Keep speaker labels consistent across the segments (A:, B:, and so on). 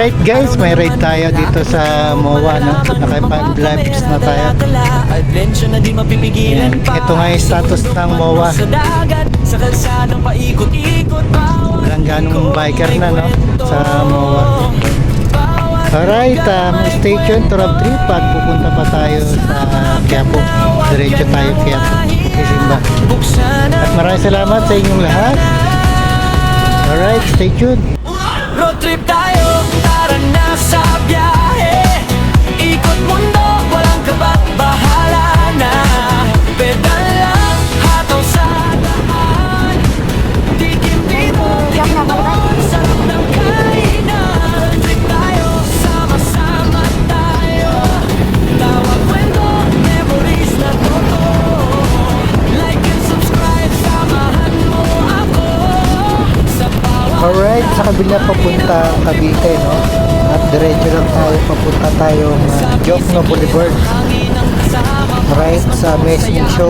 A: Alright guys, may ride tayo dito sa MOA, no? Nakipag-lives na tayo. Yan. Ito nga yung status ng MOA. Walang ganong biker na, no? Sa MOA. Alright, stay tuned to Rob 3 pag pupunta pa tayo sa Quiapo. Diretso tayo Quiapo, Kisimba. At maraming salamat sa inyong lahat. Alright, stay tuned.
B: Road trip tayo, tara na sa biyahe. Ikot mundo, walang kabat, bahala na. Pedal lang, hataw sa daan. Dikim-dimong, sarap ng kainan. Road trip tayo, sama-sama tayo. Tawag, kwento, memories na totoo. Like and subscribe, samahan mo ako sa bawat.
A: Alright, sa kabila papunta Cavite, no? At diretso lang tayo, papunta tayong Jokno Boulevard. Right sa Messing Show.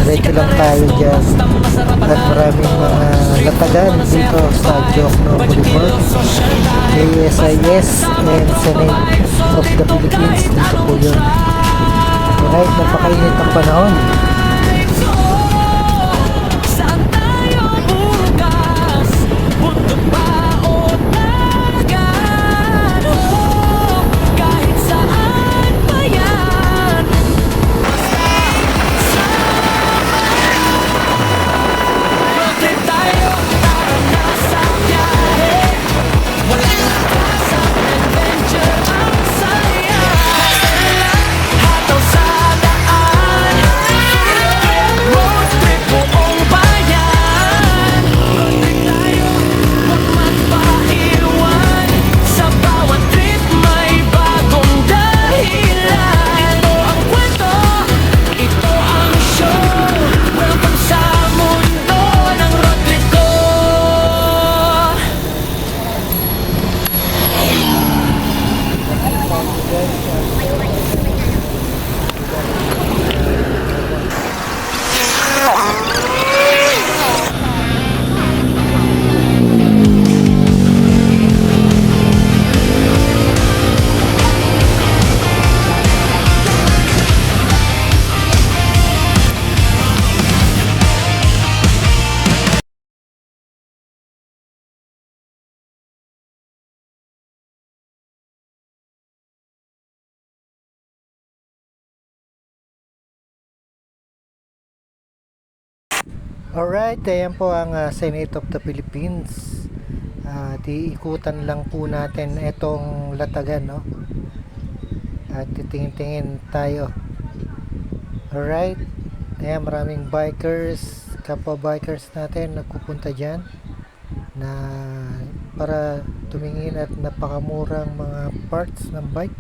A: Diretso lang tayo dyan. At maraming mga latagan dito sa Jokno Boulevard. ASIS and Senate of the Philippines. Dito po yun. Alright, napakainit ang panahon.
B: Saan tayo bukas? Bundok ba o dagat? Kahit saan pa yan. Road trip tayo, tara na sa biyahe. Walang nakasang adventure ang saya. Hataw sa daan. Road trip buong bayan. Road trip tayo, huwag magpaiwan. Sa bawat trip may bagong dahilan. Ito ang kwento, ito ang show. Welcome sa mundo ng road trip ko.
A: Alright, ayan po ang Senate of the Philippines. Iikutan lang po natin itong latagan, no? At titingin-tingin tayo. Alright, ayan, maraming bikers, kapwa bikers natin nagpupunta dyan na para tumingin at napakamurang mga parts ng bike.